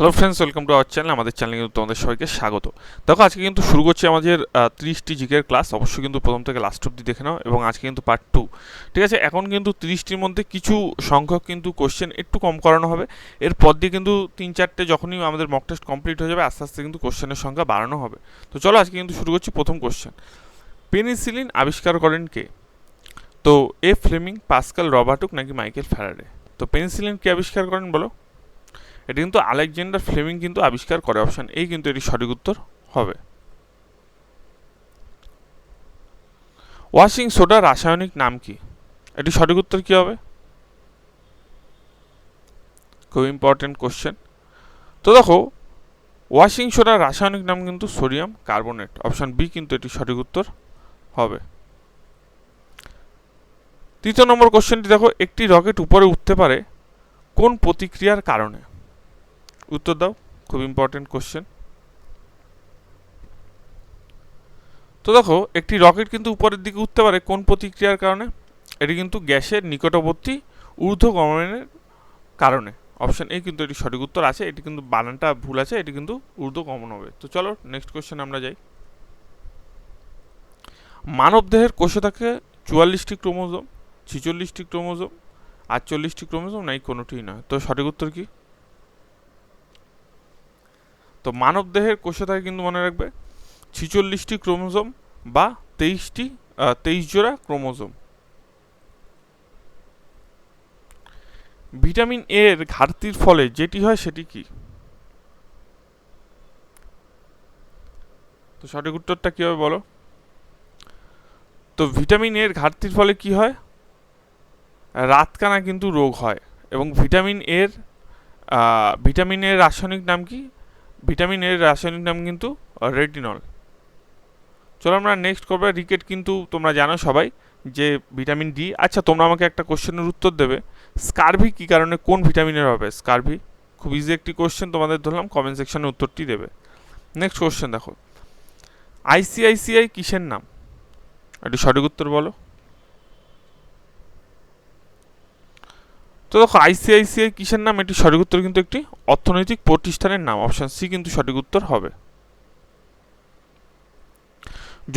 Hello friends, welcome to our channel. আমাদের চ্যানেলে কিন্তু তোমাদের সবাইকে স্বাগত। দেখো, আজকে কিন্তু শুরু করছি আমাদের 30টি জিকের ক্লাস। অবশ্যই কিন্তু প্রথম থেকে লাস্ট অব্দি দেখে নাও, এবং আজকে কিন্তু পার্ট 2। ঠিক আছে, এখন কিন্তু 30টির মধ্যে কিছু সংখ্যক কিন্তু কোশ্চেন একটু কম করানো হবে। এরপর দিয়ে কিন্তু 3-4টে যখনই আমাদের মক টেস্ট কমপ্লিট হয়ে যাবে, আস্তে আস্তে কিন্তু কোশ্চেনের সংখ্যা বাড়ানো হবে। তো চলো আজকে কিন্তু শুরু করছি। প্রথম কোশ্চেন, পেনিসিলিন আবিষ্কার করেন কে? তো এ ফ্লেমিং, পাস্কাল, রবার্টুক নাকি মাইকেল ফ্যারাডে? তো পেনিসিলিন কে আবিষ্কার করেন বলো? এটি কিন্তু আলেকজান্ডার ফ্লেমিং কিন্তু আবিষ্কার করে। অপশন এই কিন্তু এটি সঠিক উত্তর হবে। ওয়াশিং সোডার রাসায়নিক নাম কি? এটি সঠিক উত্তর কি হবে? খুব ইম্পর্টেন্ট কোশ্চেন। তো দেখো, ওয়াশিং সোডার রাসায়নিক নাম কিন্তু সোডিয়াম কার্বনেট। অপশন বি কিন্তু এটি সঠিক উত্তর হবে। তৃতীয় নম্বর কোশ্চেনটি দেখো, একটি রকেট উপরে উঠতে পারে কোন প্রতিক্রিয়ার কারণে? উত্তর দাও। খুব ইম্পর্টেন্ট কোশ্চেন। তো দেখো, একটি রকেট কিন্তু উপরের দিকে উঠতে পারে কোন প্রতিক্রিয়ার কারণে? এটি কিন্তু গ্যাসের নিকটবর্তী ঊর্ধ্বগমনের কারণে। অপশন এ কিন্তু এটি সঠিক উত্তর আছে। এটি কিন্তু বানানটা ভুল আছে, এটি কিন্তু ঊর্ধ্বগমন হবে। তো চলো নেক্সট কোশ্চেন আমরা যাই। মানব দেহের কোষে থাকে 44টি ক্রোমোজোম, 46টি ক্রোমোজোম, 48টি ক্রোমোজোম, নাই কোনোটিই নয়। তো সঠিক উত্তর কি? তো মানব দেহের কোষে থাকে কিন্তু মনে রাখবে 46টি ক্রোমোজোম বা 23 জোড়া ক্রোমোজোম। ভিটামিন এ এর ঘাটতির ফলে যেটি হয় সেটি কি? তো সঠিক উত্তরটা কি হবে বলো? তো ভিটামিন এর ঘাটতির ফলে কি হয়? রাতকানা কিন্তু রোগ হয়। এবং ভিটামিন এর রাসায়নিক নাম কি? ভিটামিন এর রাসায়নিক নাম কিন্তু রেটিনল। চলো আমরা নেক্সট করবো। রিকেট কিন্তু তোমরা জানো সবাই যে ভিটামিন ডি। আচ্ছা, তোমরা আমাকে একটা কোশ্চেনের উত্তর দেবে, স্কারভি কি কারণে কোন ভিটামিনের হবে স্কারভি? খুব ইজি একটি কোশ্চেন তোমাদের ধরলাম, কমেন্ট সেকশনে উত্তরটি দেবে। নেক্সট কোশ্চেন দেখো, আইসিআইসিআই কিসের নাম? এটি সঠিক উত্তর বলো। তো দেখো, আইসিআইসিআই কিসের নাম? এটি সঠিক উত্তর কিন্তু একটি অর্থনৈতিক প্রতিষ্ঠানের নাম। অপশন সি কিন্তু সঠিক উত্তর হবে।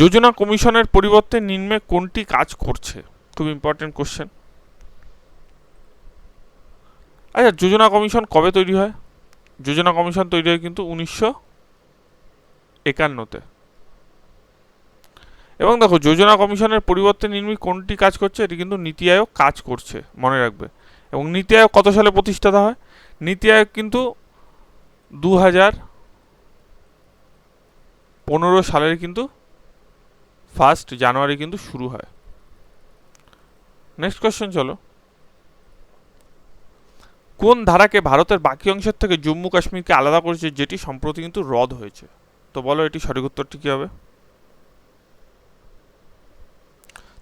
যোজনা কমিশনের পরিবর্তে নিম্নে কোনটি কাজ করছে? খুব ইম্পর্টেন্ট কোশ্চেন। আচ্ছা, যোজনা কমিশন কবে তৈরি হয়? যোজনা কমিশন তৈরি হয় কিন্তু 1951-তে। এবং দেখো, যোজনা কমিশনের পরিবর্তে নিম্নে কোনটি কাজ করছে? এটি কিন্তু নীতি আয়োগ কাজ করছে, মনে রাখবে। এবং নীতি আয়োগ কত সালে প্রতিষ্ঠাতা হয়? নীতি আয়োগ কিন্তু 2015 সালের কিন্তু 1 জানুয়ারি কিন্তু শুরু হয়। নেক্সট কোশ্চেন চলো, কোন ধারাকে ভারতের বাকি অংশের থেকে জম্মু কাশ্মীরকে আলাদা করেছে, যেটি সম্প্রতি কিন্তু রদ হয়েছে? তো বলো এটি সঠিক উত্তরটি কি হবে?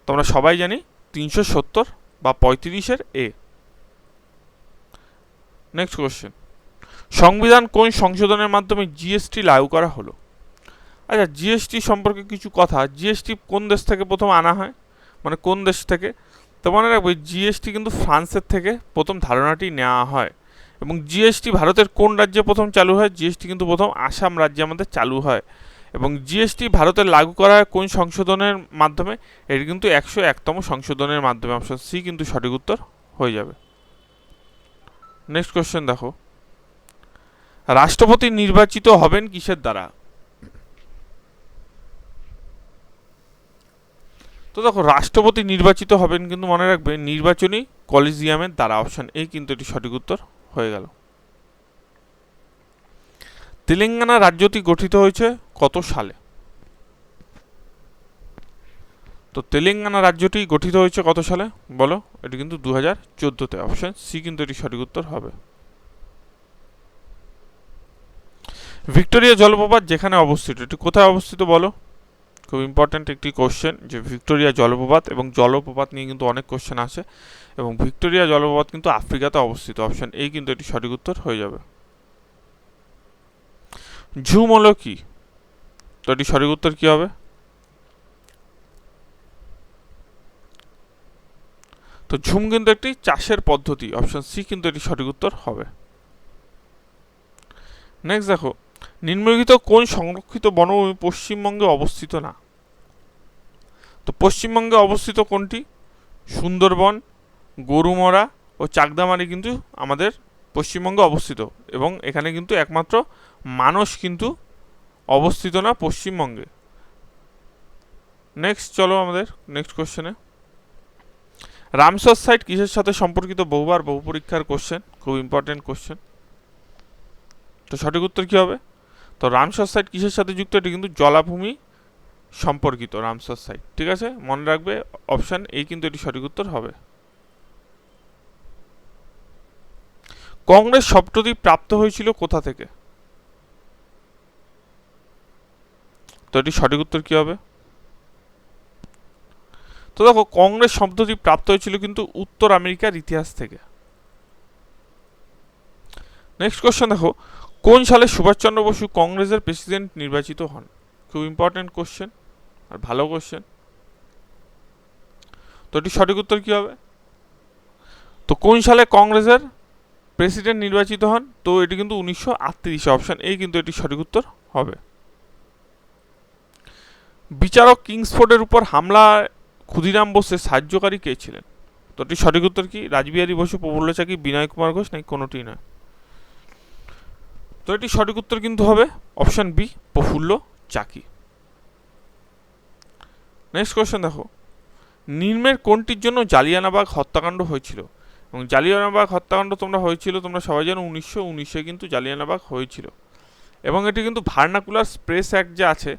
তোমরা সবাই জানি 370 বা 35-এর এ। নেক্সট কোশ্চেন, সংবিধান কোন সংশোধনের মাধ্যমে জিএসটি লাগু করা হলো? আচ্ছা, জিএসটি সম্পর্কে কিছু কথা। জিএসটি কোন দেশ থেকে প্রথম আনা হয়, মানে কোন দেশ থেকে? তো মনে রাখবে, জিএসটি কিন্তু ফ্রান্সের থেকে প্রথম ধারণাটি নেওয়া হয়। এবং জিএসটি ভারতের কোন রাজ্যে প্রথম চালু হয়? জিএসটি কিন্তু প্রথম আসাম রাজ্যে আমাদের চালু হয়। এবং জিএসটি ভারতের লাগু করা হয় কোন সংশোধনের মাধ্যমে? এটি কিন্তু 101তম সংশোধনের মাধ্যমে। অপশন সি কিন্তু সঠিক উত্তর হয়ে যাবে। নেক্সট কোশ্চেন দেখো, রাষ্ট্রপতি নির্বাচিত হবেন কিসের দ্বারা? তো দেখো, রাষ্ট্রপতি নির্বাচিত হবেন কিন্তু মনে রাখবে নির্বাচনী কলিজিয়ামের দ্বারা। অপশন এ কিন্তু এটি সঠিক উত্তর হয়ে গেল। তেলেঙ্গানা রাজ্যটি গঠিত হয়েছে কত সালে? তো তেলেঙ্গানা রাজ্যটি গঠিত হয়েছে কত সালে বলো? এটি কিন্তু 2014-তে। অপশন সি কিন্তু এটি সঠিক উত্তর হবে। ভিক্টোরিয়া জলপ্রপাত যেখানে অবস্থিত, এটি কোথায় অবস্থিত বলো? খুব ইম্পর্ট্যান্ট একটি কোশ্চেন, যে ভিক্টোরিয়া জলপ্রপাত। এবং জলপ্রপাত নিয়ে কিন্তু অনেক কোশ্চেন আছে। এবং ভিক্টোরিয়া জলপ্রপাত কিন্তু আফ্রিকাতে অবস্থিত। অপশন এই কিন্তু এটি সঠিক উত্তর হয়ে যাবে। ঝুম হলো কি? তো এটি সঠিক উত্তর কি হবে? তো ঝুম কিন্তু একটি চাষের পদ্ধতি। অপশন সি কিন্তু এটি সঠিক উত্তর হবে। নেক্সট দেখো, নিম্নলিখিত কোন সংরক্ষিত বনভূমি পশ্চিমবঙ্গে অবস্থিত না? তো পশ্চিমবঙ্গে অবস্থিত কোনটি? সুন্দরবন, গরুমরা ও চাকদামারি কিন্তু আমাদের পশ্চিমবঙ্গে অবস্থিত, এবং এখানে কিন্তু একমাত্র মানস কিন্তু অবস্থিত না পশ্চিমবঙ্গে। নেক্সট চলো আমাদের নেক্সট কোশ্চেনে। রামসার সাইট কিসের সাথে সম্পর্কিত? বহুবার বহু পরীক্ষার কোশ্চেন, খুব ইম্পর্টেন্ট কোশ্চেন। তো সঠিক উত্তর কী হবে? তো রামসার সাইট কিসের সাথে যুক্ত? এটি কিন্তু জলাভূমি সম্পর্কিত রামসার সাইট। ঠিক আছে, মনে রাখবে অপশান এই কিন্তু এটি সঠিক উত্তর হবে। কংগ্রেস শব্দটি প্রাপ্ত হয়েছিল কোথা থেকে? তো এটি সঠিক উত্তর কী হবে? তো দেখো, কংগ্রেস শব্দটি প্রাপ্ত হয়েছিল কিন্তু উত্তর আমেরিকার ইতিহাস থেকে। নেক্সট কোশ্চেন দেখো, কোন সালে সুভাষচন্দ্র বসু কংগ্রেসের প্রেসিডেন্ট নির্বাচিত হন? খুব ইম্পর্টেন্ট কোশ্চেন আর ভালো কোশ্চেন। তো এটি সঠিক উত্তর কী হবে? তো কোন সালে কংগ্রেসের প্রেসিডেন্ট নির্বাচিত হন? তো এটি কিন্তু 1938। অপশান এই কিন্তু এটি সঠিক উত্তর হবে। বিচারক কিংসফোর্ডের উপর হামলা ক্ষুদিরাম বোসের সাহায্যকারী কে ছিলেন? তো এটি সঠিক উত্তর কি? রাসবিহারী বসু, প্রফুল্ল চাকি, বিনয় কুমার ঘোষ, নাকি কোনোটি নয়? তো এটি সঠিক উত্তর কিন্তু হবে অপশান বি, প্রফুল্ল চাকি। নেক্সট কোশ্চেন দেখো, নিম্নের কোনটির জন্য জালিয়ানবাগ হত্যাকাণ্ড হয়েছিল? এবং জালিয়ানবাগ হত্যাকাণ্ড তোমরা সবাই জানো 1919-এ কিন্তু জালিয়ানবাগ হয়েছিল, এবং এটি কিন্তু ভার্নাকুলার প্রেস অ্যাক্ট যে আছে,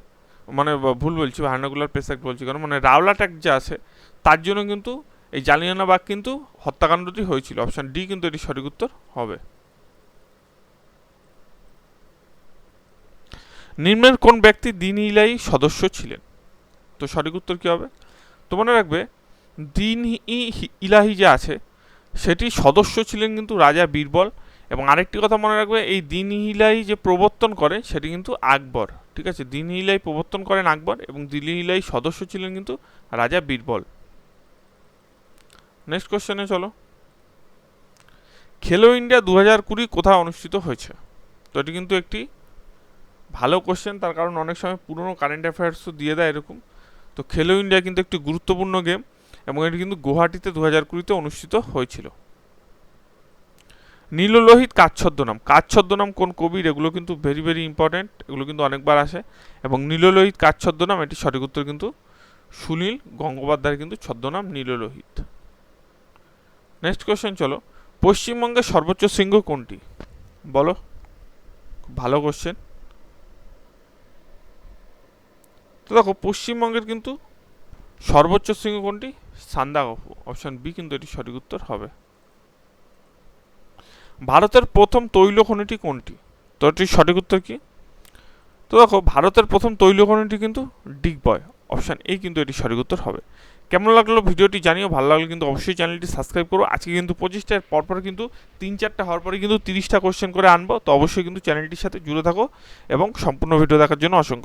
মানে ভুল বলছি, ভার্নাকুলার প্রেস অ্যাক্ট বলছি কারণ মানে রাওলাট অ্যাক্ট যে আছে তার জন্য কিন্তু এই জালিয়ানবাগ কিন্তু হত্যাকাণ্ডটি হয়েছিল। অপশান ডি কিন্তু এটি সঠিক উত্তর হবে। নিম্নের কোন ব্যক্তি দিন ইলাহি সদস্য ছিলেন? তো সঠিক উত্তর কী হবে? তো মনে রাখবে, দিন ইলাহি যে আছে সেটি সদস্য ছিলেন কিন্তু রাজা বীরবল, এবং আরেকটি কথা মনে রাখবে, এই দিন ইলাহি যে প্রবর্তন করে সেটি কিন্তু আকবর। ঠিক আছে, দিন ইলাহি প্রবর্তন করেন আকবর, এবং দিন ইলাহি সদস্য ছিলেন কিন্তু রাজা বীরবল। নেক্সট কোশ্চেনে চলো, খেলো ইন্ডিয়া 2020 কোথায় অনুষ্ঠিত হয়েছে? তো এটি কিন্তু একটি ভালো কোশ্চেন, তার কারণ অনেক সময় পুরনো কারেন্ট অ্যাফেয়ার্সও দিয়ে দেয় এরকম। তো খেলো ইন্ডিয়া কিন্তু একটি গুরুত্বপূর্ণ গেম, এবং এটি কিন্তু গুয়াহাটিতে 2020-তে অনুষ্ঠিত হয়েছিল। নীললোহিত কার ছদ্মনাম? কার ছদ্মনাম কোন কবির? এগুলো কিন্তু ভেরি ভেরি ইম্পর্টেন্ট, এগুলো কিন্তু অনেকবার আসে। এবং নীললোহিত কার ছদ্মনাম? এটি সঠিক উত্তর কিন্তু সুনীল গঙ্গোপাধ্যায়ের কিন্তু ছদ্মনাম নীললোহিত। নেক্সট কোশ্চেন চলো, পশ্চিমবঙ্গের সর্বোচ্চ শৃঙ্গ কোনটি? বলো, খুব ভালো কোশ্চেন। তো দেখো, পশ্চিমবঙ্গের কিন্তু সর্বোচ্চ শৃঙ্গ কোনটি? সান্দাকফু। অপশান বি কিন্তু এটি সঠিক উত্তর হবে। ভারতের প্রথম তৈল খনিটি কোনটি? তো এটির সঠিক উত্তর কি? তো দেখো, ভারতের প্রথম তৈল খনিটি কিন্তু ডিগবয়। অপশান এই কিন্তু এটি সঠিক উত্তর হবে। কেমন লাগলো ভিডিওটি জানিও, ভালো লাগলে কিন্তু অবশ্যই চ্যানেলটি সাবস্ক্রাইব করো। আজকে কিন্তু 25টার পরপর কিন্তু 3-4টা হওয়ার পরে কিন্তু 30টা কোশ্চেন করে আনবো, তো অবশ্যই কিন্তু চ্যানেলটির সাথে জুড়ে থাকো, এবং সম্পূর্ণ ভিডিও দেখার জন্য অসংখ্য